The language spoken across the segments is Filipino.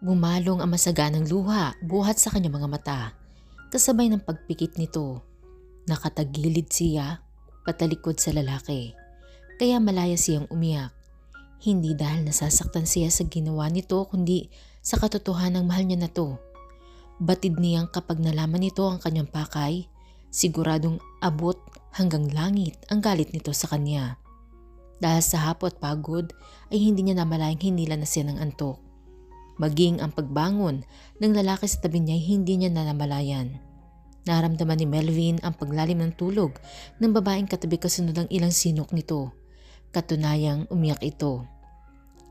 Bumalong ang masaganang luha buhat sa kanyang mga mata, kasabay ng pagpikit nito. Nakatagilid siya, patalikod sa lalaki, kaya malaya siyang umiyak. Hindi dahil nasasaktan siya sa ginawa nito kundi sa katotohanang mahal niya na to. Batid niyang kapag nalaman nito ang kanyang pakay, siguradong abot hanggang langit ang galit nito sa kanya. Dahil sa hapo at pagod ay hindi niya namalayang hinila na siya ng antok. Maging ang pagbangon ng lalaki sa tabi niya ay hindi niya namalayan. Naramdaman ni Melvin ang paglalim ng tulog ng babaeng katabi kasunod ng ilang sinok nito. Katunayang umiyak ito.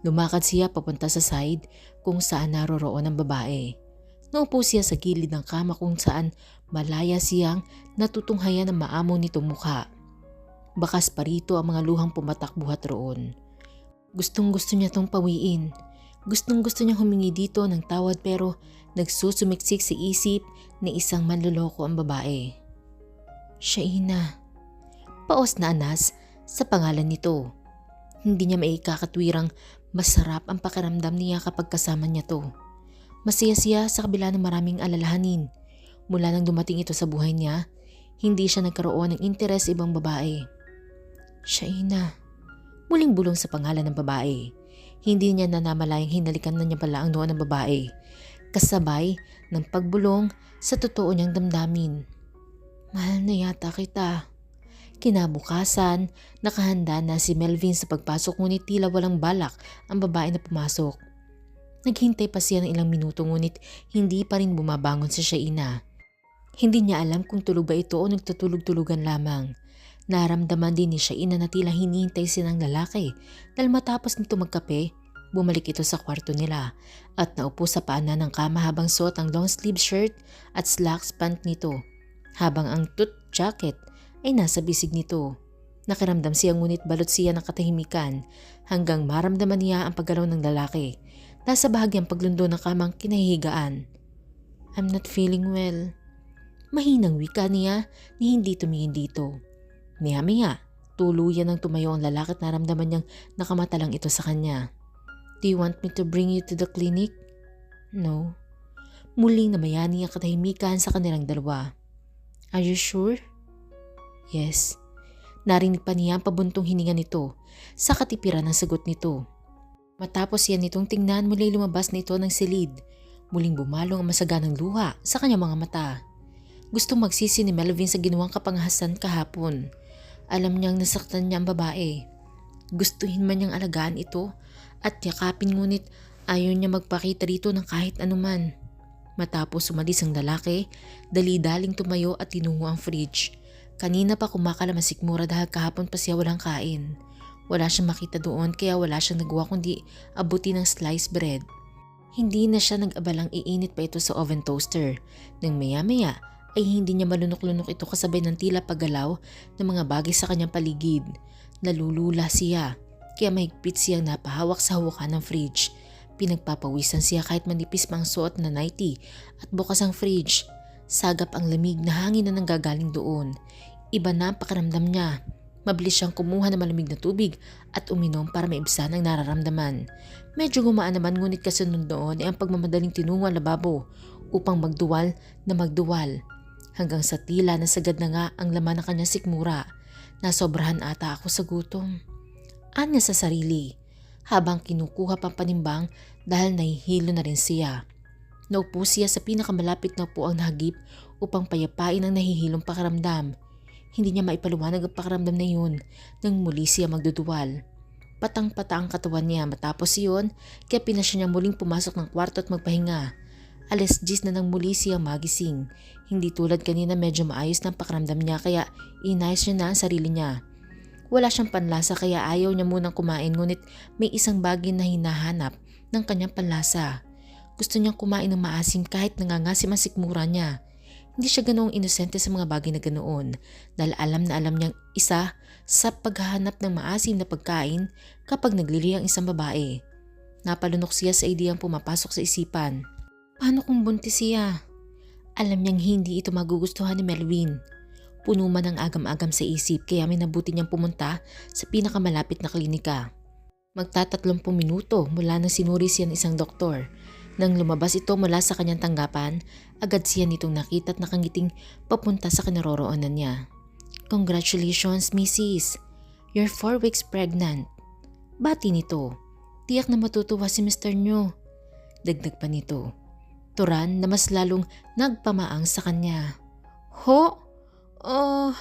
Lumakad siya papunta sa side kung saan naroroon ang babae. Naupo siya sa gilid ng kama kung saan malaya siyang natutunghayan ng maamo nitong mukha. Bakas pa rito ang mga luhang pumatak buhat roon. Gustong gusto niya tong pawiin. Gustong gusto niya humingi dito ng tawad pero nagsusumiksik sa isip na isang manloloko ang babae. Shaina. Paos na anas sa pangalan nito. Hindi niya maikakatwirang masarap ang pakiramdam niya kapag kasama niya to. Masaya siya sa kabila ng maraming alalahanin. Mula nang dumating ito sa buhay niya, hindi siya nagkaroon ng interes ibang babae. Shaina. Muling bulong sa pangalan ng babae. Hindi niya nanamalayang hinalikan na niya pala ang noo ng babae. Kasabay ng pagbulong sa totoo niyang damdamin. Mahal na yata kita. Kinabukasan, nakahanda na si Melvin sa pagpasok ngunit tila walang balak ang babae na pumasok. Naghintay pa siya ng ilang minuto ngunit hindi pa rin bumabangon si Shaina. Hindi niya alam kung tulog ba ito o nagtutulog-tulugan lamang. Naramdaman din ni Shaina na tila hinihintay siya ng lalaki dahil matapos nito magkape, bumalik ito sa kwarto nila at naupo sa paanan ng kama habang suot ang long sleeve shirt at slacks pant nito habang ang toot jacket ay nasa bisig nito. Nakiramdam siya ngunit balot siya ng katahimikan hanggang maramdaman niya ang paggalaw ng lalaki. Nasa bahagyang paglundo ng kamang kinahihigaan. I'm not feeling well. Mahinang wika niya ni hindi tumingin dito. Maya-maya, tuluyan ng tumayo ang lalaki at naramdaman niyang nakamata lang ito sa kanya. Do you want me to bring you to the clinic? No. Muling namayani ang katahimikan sa kanilang dalawa. Are you sure? Yes. Narinig pa niya ang pabuntong hininga nito sa katipiran ng sagot nito. Matapos yan nitong tingnan, muli lumabas na ito ng silid. Muling bumalong ang masaganang luha sa kanyang mga mata. Gustong magsisi ni Melvin sa ginawang kapangahasan kahapon. Alam niyang nasaktan niya ang babae. Gustuhin man niyang alagaan ito at yakapin ngunit ayaw niya magpakita rito ng kahit anuman. Matapos umalis ang lalaki, dali-daling tumayo at tinungo ang fridge. Kanina pa kumakala masikmura dahil kahapon pa siya walang kain. Wala siyang makita doon kaya wala siyang nagawa kundi abutin ng sliced bread. Hindi na siya nag-abalang iinit pa ito sa oven toaster. Nang maya-maya ay hindi niya malunok-lunok ito kasabay ng tila paggalaw ng mga bagay sa kanyang paligid. Nalulula siya kaya mahigpit siyang napahawak sa hawakan ng fridge. Pinagpapawisan siya kahit manipis pa ang suot na nightie at bukas ang fridge. Sagap ang lamig na hangin na nanggagaling doon. Iba na ang pakiramdam niya. Mabilis siyang kumuha ng malamig na tubig at uminom para maibsan ang nararamdaman. Medyo gumaan naman ngunit kasunod doon ay ang pagmamadaling tinungo ang lababo upang magduwal na magduwal. Hanggang sa tila nasagad na nga ang laman ng kanyang sikmura. Nasobrahan ata ako sa gutom. Anya sa sarili habang kinukuha pang panimbang dahil nahihilo na rin siya. Naupo siya sa pinakamalapit na upuang nahagip upang payapain ang nahihilong pakiramdam. Hindi niya maipaluwanag ang pakiramdam na yun nang muli siya magduduwal. Patang-pata ang katawan niya matapos iyon kaya pinasya niya muling pumasok ng kwarto at magpahinga. 10:00 na nang muli siyang magising. Hindi tulad kanina medyo maayos ng pakiramdam niya kaya inayos niya na ang sarili niya. Wala siyang panlasa kaya ayaw niya munang kumain ngunit may isang bagay na hinahanap ng kanyang panlasa. Gusto niyang kumain ng maasim kahit nangangasim ang sikmura niya. Hindi siya ganoong inosente sa mga bagay na ganoon dahil alam na alam niyang isa sa paghahanap ng maasim na pagkain kapag naglili ang isang babae. Napalunok siya sa ideyang pumapasok sa isipan. Paano kung buntis siya? Alam niyang hindi ito magugustuhan ni Melvin. Puno man ang agam-agam sa isip kaya may nabuti niyang pumunta sa pinakamalapit na klinika. Magta-30 minuto mula nang sinuri siya ng isang doktor. Nang lumabas ito mula sa kanyang tanggapan, agad siya nitong nakita at nakangiting papunta sa kinaroroonan niya. "Congratulations, Mrs. You're 4 weeks pregnant." Bati nito. "Tiyak na matutuwa si Mr. nyo." Dagdag pa nito. Turan na mas lalong nagpamaang sa kanya. "Ho? Oh."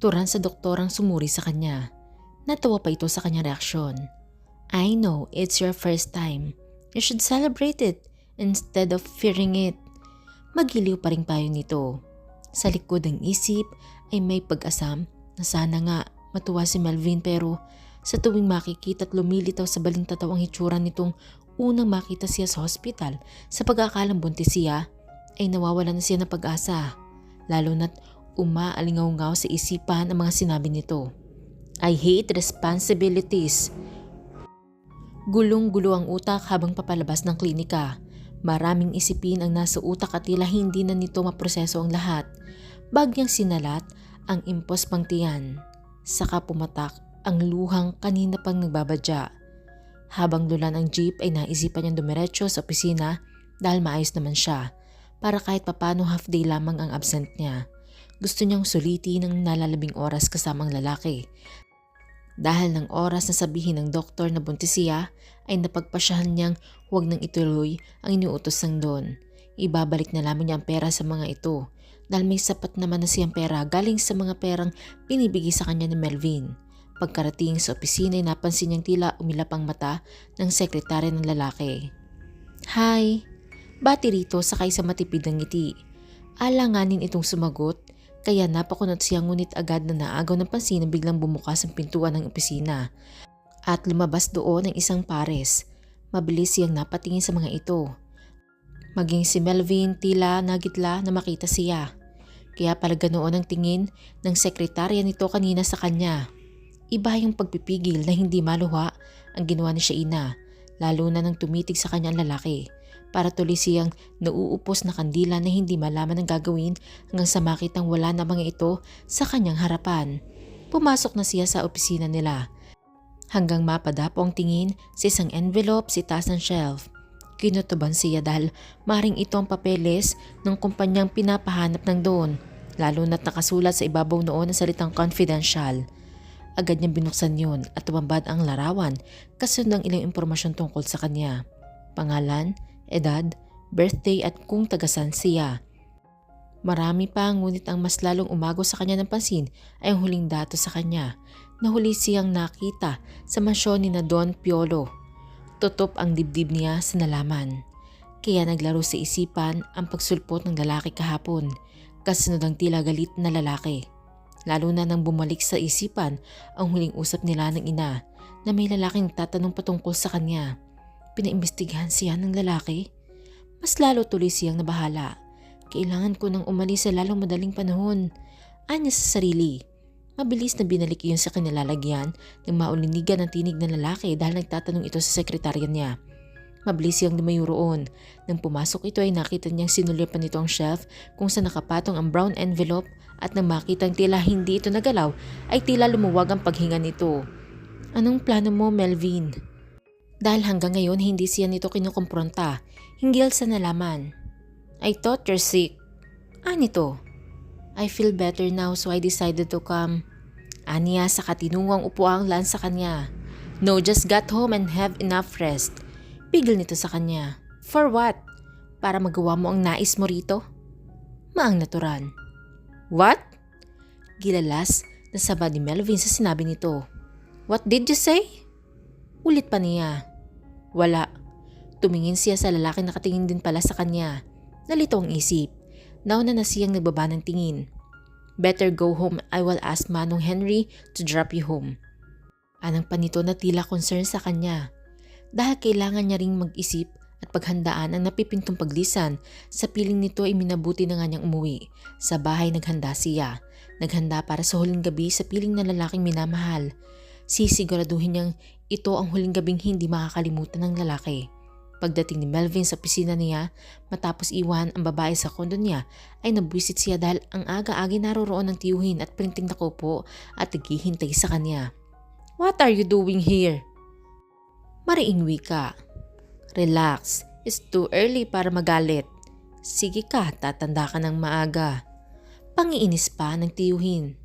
Turan sa doktorang sumuri sa kanya. Natawa pa ito sa kanyang reaksyon. "I know it's your first time. You should celebrate it instead of fearing it." Magiliw pa ring payo nito. Sa likod ng isip ay may pag-asam na sana nga matuwa si Melvin, pero sa tuwing makikita at lumilitaw sa balintataw ang hitsura nitong unang makita siya sa hospital sa pag-aakalang buntis siya, ay nawawala na siya ng pag-asa. Lalo na't umaalingaw-ngaw sa isipan ang mga sinabi nito. "I hate responsibilities." Gulong-gulo ang utak habang papalabas ng klinika. Maraming isipin ang nasa utak at tila hindi na nito maproseso ang lahat. Bagyang sinalat ang impos pang tiyan. Saka pumatak ang luhang kanina pang nagbabadya. Habang lulan ang jeep ay naisipan niyang dumiretso sa opisina dahil maayos naman siya, para kahit papano half day lamang ang absent niya. Gusto niyang suliti ng nalalabing oras kasamang lalaki. Dahil ng oras na sabihin ng doktor na buntis siya, ay napagpasyahan niyang huwag nang ituloy ang iniutos ng Don. Ibabalik na lamang niya ang pera sa mga ito dahil may sapat naman na siyang pera galing sa mga perang pinibigay sa kanya ni Melvin. Pagkarating sa opisina ay napansin niyang tila umilap ang mata ng sekretary ng lalaki. "Hi!" Bati rito sakay sa matipid ng ngiti. Alanganin itong sumagot. Kaya napakunot siya, ngunit agad na naagaw ng pansin na biglang bumukas ang pintuan ng opisina at lumabas doon ang isang pares. Mabilis siyang napatingin sa mga ito. Maging si Melvin tila nagitla na makita siya. Kaya pala ganoon ang tingin ng sekretarya nito kanina sa kanya. Iba yung pagpipigil na hindi maluha ang ginawa ni Shaina, lalo na nang tumitig sa kanya ang lalaki. Para tuloy siyang nauupos na kandila na hindi malaman ang gagawin hanggang sa makitang wala na mga ito sa kanyang harapan. Pumasok na siya sa opisina nila. Hanggang mapadapo ang tingin sa isang envelope sa taas ng shelf. Kinutuban siya dahil maring ito ang papeles ng kumpanyang pinapahanap ng Don, lalo na't nakasulat sa ibabaw noon ang salitang confidential. Agad niyang binuksan yun at tumambad ang larawan kasunod ng ilang impormasyon tungkol sa kanya. Pangalan, edad, birthday at kung tagasan siya. Marami pa, ngunit ang mas lalong umago sa kanya ng pansin ay ang huling dato sa kanya na huli siyang nakita sa mansyon ni na Don Piolo. Tutop ang dibdib niya sa nalaman. Kaya naglaro sa isipan ang pagsulpot ng lalaki kahapon, kasunod ang tila galit na lalaki. Lalo na nang bumalik sa isipan ang huling usap nila ng ina na may lalaking tatanong patungkol sa kanya. Pinaimbestigahan siya ng lalaki. Mas lalo tuloy siyang nabahala. Kailangan ko nang umalis sa lalong madaling panahon. Anya sa sarili. Mabilis na binalik iyon sa kanilalagyan nang maulinigan ang tinig ng lalaki dahil nagtatanong ito sa sekretarya niya. Mabilis siyang lumayo roon. Nang pumasok ito ay nakita niyang sinulipan nito ang shelf kung saan nakapatong ang brown envelope, at nang makitang tila hindi ito nagalaw ay tila lumuwag ang paghinga nito. "Anong plano mo, Melvin?" Dahil hanggang ngayon hindi siya nito kinukumpronta hinggil sa nalaman. "I thought you're sick." Anito? "I feel better now so I decided to come." Aniya sa katinuwang upuang lan sa kanya. "No, just got home and have enough rest." Pigil nito sa kanya. "For what? Para magawa mo ang nais mo rito?" Maang natural. "What?" Gilalas na saba ni Melvin sa sinabi nito. "What did you say?" Ulit pa niya. Wala. Tumingin siya sa lalaki, nakatingin din pala sa kanya. Nalito ang isip. Nauna na siyang nagbaba ng tingin. "Better go home. I will ask Manong Henry to drop you home." Anang panito na tila concern sa kanya. Dahil kailangan niya ring mag-isip at paghandaan ang napipintong paglisan, sa piling nito ay minabuti na nga niyang umuwi. Sa bahay naghanda siya. Naghanda para sa huling gabi sa piling ng lalaking minamahal. Sisiguraduhin niyang ito ang huling gabing hindi makakalimutan ng lalaki. Pagdating ni Melvin sa opisina niya, matapos iwan ang babae sa kondo niya, ay nabwisit siya dahil ang aga-agi naroroon ng tiyuhin at printing nakupo at naghihintay sa kanya. "What are you doing here?" Mariing wika. "Relax, It's too early para magalit. Sige ka, tatanda ka ng maaga. Pangiinis pa ng tiyuhin.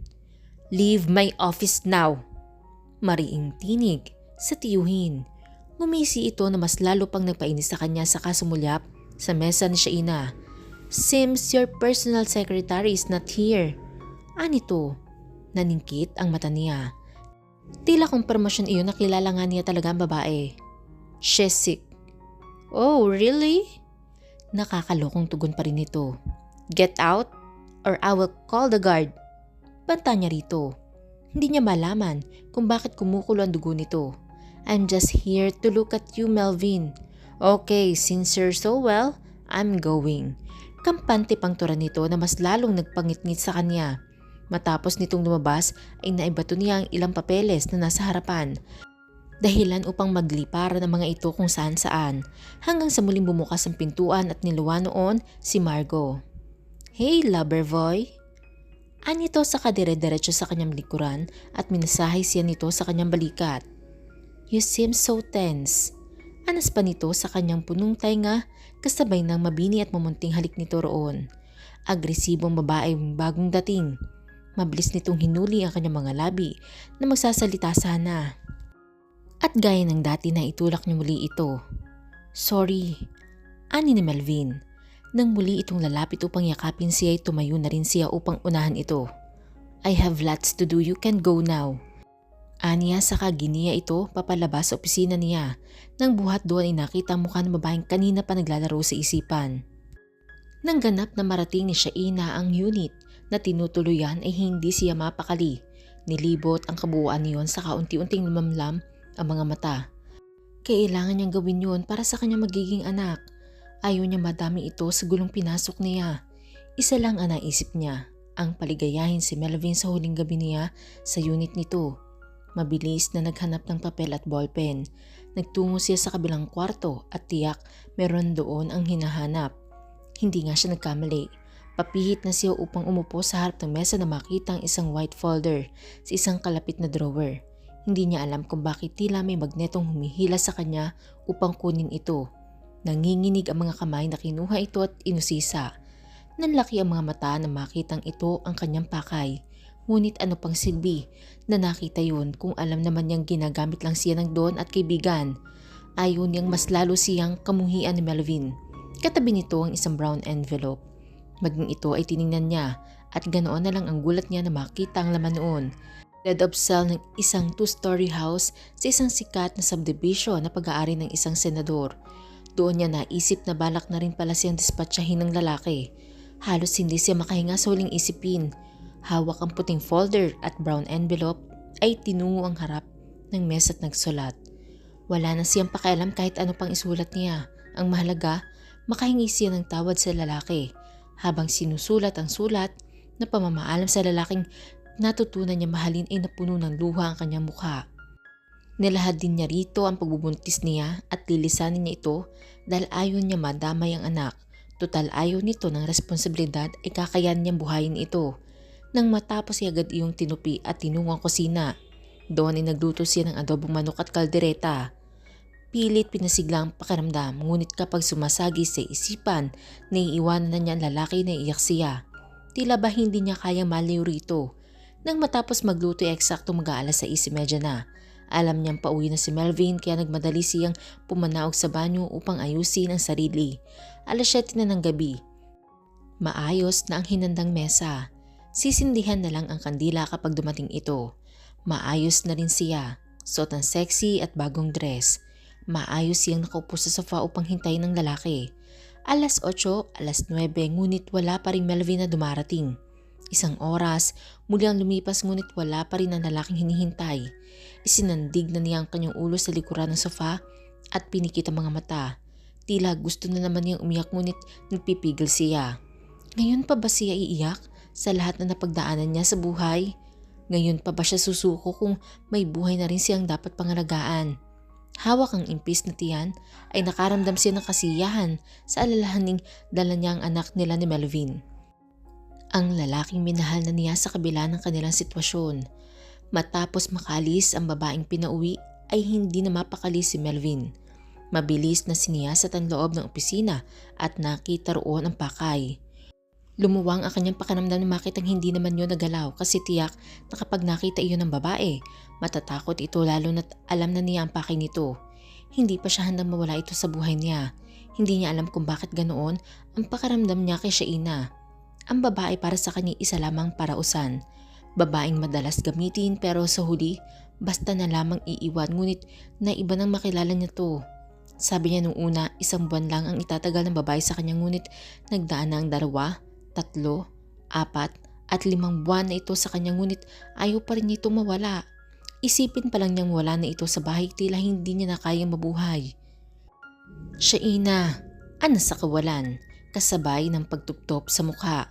Leave my office now. Mariing tinig sa tiyuhin. Ngumisi ito na mas lalo pang nagpainis sa kanya sa sumulyap sa mesa ni Shaina. Seems your personal secretary is not here. Anito? Naningkit ang mata niya. Tila kumpirmasyon iyon na kilala nga niya talaga ang babae. She's sick. Oh, really? Nakakalokong tugon pa rin ito. Get out or I will call the guard. Banta niya rito. Hindi niya malaman kung bakit kumukulo ang dugo nito. I'm just here to look at you, Melvin. Okay, since you're so well, I'm going. Kampante pang tura nito na mas lalong nagpangitngit sa kanya. Matapos nitong lumabas ay naibato niya ang ilang papeles na nasa harapan. Dahilan upang maglipara ng mga ito kung saan saan hanggang sa muling bumukas ang pintuan at niluwa noon si Margo. Hey Loverboy! Anito sa kadire-diretso sa kanyang likuran at minasahay siya nito sa kanyang balikat. You seem so tense. Anas pa nito sa kanyang punong tainga kasabay ng mabini at mamunting halik nito roon. Agresibong babaeng bagong dating. Mabilis nitong hinuli ang kanyang mga labi na magsasalita sana. At gaya ng dati na itulak niya muli ito. Sorry, ani ni Melvin. Nang muli itong lalapit upang yakapin siya ay tumayo na rin siya upang unahan ito. I have lots to do, you can go now. Aniya saka giniya ito papalabas sa opisina niya. Nang buhat doon ay nakita ang mukha ng babaeng kanina pa naglalaro sa isipan. Nang ganap na marating ni Shaina ang unit na tinutuluyan ay hindi siya mapakali. Nilibot ang kabuuan niyon sa kaunti-unting lumamlam ang mga mata. Kailangan niyang gawin yun para sa kanyang magiging anak. Ayaw niya madami ito sa gulong pinasok niya. Isa lang ang naisip niya, ang paligayahin si Melvin sa huling gabi niya sa unit nito. Mabilis na naghanap ng papel at ballpen. Nagtungo siya sa kabilang kwarto at tiyak meron doon ang hinahanap. Hindi nga siya nagkamali. Papihit na siya upang umupo sa harap ng mesa na makita ang isang white folder sa isang kalapit na drawer. Hindi niya alam kung bakit tila may magnetong humihila sa kanya upang kunin ito. Nanginginig ang mga kamay na kinuha ito at inusisa. Nanlaki ang mga mata na makitang ito ang kanyang pakay. Ngunit ano pang silbi na nakita yun kung alam naman niyang ginagamit lang siya ng doon at kaibigan. Ayaw niyang mas lalo siyang kamuhian ni Melvin. Katabi nito ang isang brown envelope. Maging ito ay tiningnan niya at ganoon na lang ang gulat niya na makita ang laman noon. Red of cell ng isang 2-story house sa isang sikat na subdivision na pag-aari ng isang senador. Doon niya naisip na balak na rin pala siyang dispatchahin ng lalaki. Halos hindi siya makahinga sa huling isipin. Hawak ang puting folder at brown envelope ay tinungo ang harap ng mesa at nagsulat. Wala na siyang pakialam kahit ano pang isulat niya. Ang mahalaga, makahingi siya ng tawad sa lalaki. Habang sinusulat ang sulat na pamamaalam sa lalaking natutunan niya mahalin ay napuno ng luha ang kanyang mukha. Nilahad din niya rito ang pagbubuntis niya at lilisanin niya ito dahil ayaw niya madamay ang anak. Total ayaw nito ng responsibilidad ay kakayan niyang buhayin ito. Nang matapos ay agad iyong tinupi at tinungo ang kusina. Doon ay nagluto siya ng adobong manok at kaldereta. Pilit pinasigla ang pakiramdam, ngunit kapag sumasagi sa isipan, naiiwanan na niya ang lalaki na iyak siya. Tila ba hindi niya kayang maliw rito. Nang matapos magluto ay eksakto mag-aalas 6:30 na. Alam niyang pauwi na si Melvin kaya nagmadali siyang pumanaog sa banyo upang ayusin ang sarili. 7:00 na ng gabi. Maayos na ang hinandang mesa. Sisindihan na lang ang kandila kapag dumating ito. Maayos na rin siya. Suot ang sexy at bagong dress. Maayos siyang nakaupo sa sofa upang hintayin ng lalaki. 8:00, 9:00 ngunit wala pa rin Melvin na dumarating. Isang oras, muli ang lumipas ngunit wala pa rin ang lalaking hinihintay. Isinandig na niya ang kanyang ulo sa likuran ng sofa at pinikit ang mga mata. Tila gusto na naman niyang umiyak ngunit nagpipigil siya. Ngayon pa ba siya iiyak sa lahat na napagdaanan niya sa buhay? Ngayon pa ba siya susuko kung may buhay na rin siyang dapat pangalagaan? Hawak ang impis na tiyan ay nakaramdam siya ng kasiyahan sa alalahaning dala niya ang anak nila ni Melvin. Ang lalaking minahal na niya sa kabila ng kanilang sitwasyon. Matapos makalis ang babaeng pinauwi ay hindi na mapakali si Melvin. Mabilis na siniyasat ang loob ng opisina at nakita roon ang pakay. Lumuwang ang kanyang pakiramdam na makitang hindi naman yun nagalaw kasi tiyak na kapag nakita iyon ng babae, matatakot ito lalo na't alam na niya ang pakay nito. Hindi pa siya handang mawala ito sa buhay niya. Hindi niya alam kung bakit ganoon ang pakiramdam niya kay Shaina. Ang babae para sa kanya isa lamang parausan. Babaeng madalas gamitin pero sa huli, basta na lamang iiwan ngunit naiba nang makilala niya to. Sabi niya nung una, 1 buwan lang ang itatagal ng babae sa kanya ngunit nagdaan na ang 2, 3, 4 at 5 buwan na ito sa kanya ngunit ayaw pa rin niya ito mawala. Isipin pa lang niyang wala na ito sa bahay tila hindi niya na kayang mabuhay. Shaina, ano sa kawalan, kasabay ng pagtuptop sa mukha.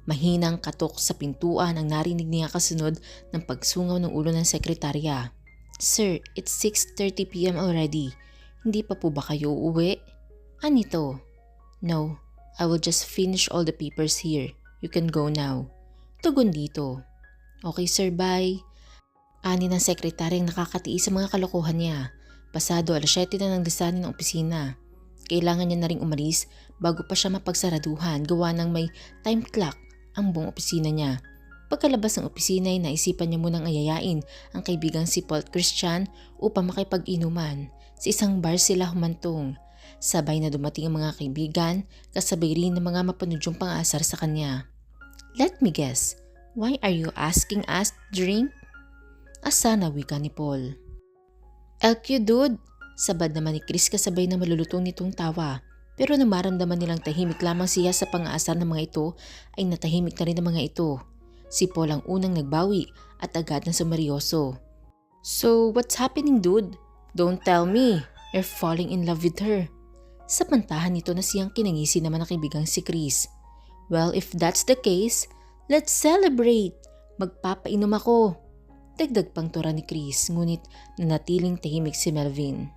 Mahinang katok sa pintuan ang narinig niya kasunod ng pagsungaw ng ulo ng sekretarya. Sir, it's 6:30 p.m. already. Hindi pa po ba kayo uuwi? Anito? No, I will just finish all the papers here. You can go now. Tugon dito. Okay sir, bye. Ani ng sekretaryang nakakatiis sa mga kalokohan niya. Pasado 7:00 na ng lisanin ng opisina. Kailangan niya na ring umalis bago pa siya mapagsaraduhan gawa ng may time clock ang buong opisina niya. Pagkalabas ng opisina ay naisipan niya munang ayayain ang kaibigang si Paul Christian upang makipag-inuman. Sa isang bar sila humantong. Sabay na dumating ang mga kaibigan, kasabay rin ng mga mapanudyong pang-aasar sa kanya. Let me guess, why are you asking us to drink? Asa na wika ni Paul. LQ dude, sabad naman ni Chris kasabay na malulutong nitong tawa. Pero nang maramdaman nilang tahimik lamang siya sa pang-aasar ng mga ito, ay natahimik na rin ang mga ito. Si Paul ang unang nagbawi at agad na sumeryoso. So what's happening dude? Don't tell me you're falling in love with her. Sa pantahan nito na siyang kinangisi naman ang kaibigang si Chris. Well, if that's the case, let's celebrate. Magpapainom ako. Dagdag pang tura ni Chris, ngunit nanatiling tahimik si Melvin.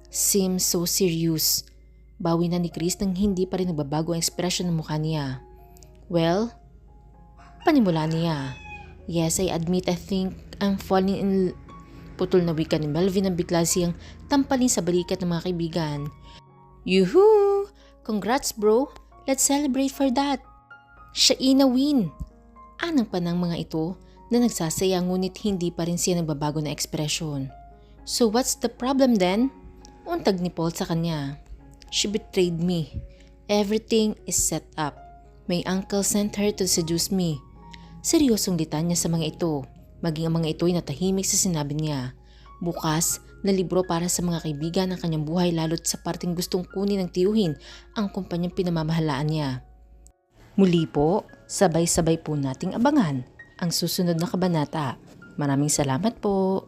Seems so serious. Bawi na ni Chris nang hindi pa rin nagbabago ang ekspresyon ng mukha niya. Well, panimula niya. Yes, I admit I think I'm falling in Putol na wika ni Melvin ang bigla siyang tampalin sa balikat ng mga kaibigan. Yuhuu! Congrats bro! Let's celebrate for that! Shaina win! Anang pa ng mga ito na nagsasaya ngunit hindi pa rin siya nagbabago na ekspresyon. So what's the problem then? Untag ni Paul sa kanya. She betrayed me. Everything is set up. My uncle sent her to seduce me. Seryosong litanya sa mga ito. Maging ang mga ito ay natahimik sa sinabi niya. Bukas na libro para sa mga kaibigan ng kanyang buhay lalo't sa parting gustong kunin ng tiyuhin ang kumpanyang pinamamahalaan niya. Muli po, sabay-sabay po nating abangan ang susunod na kabanata. Maraming salamat po.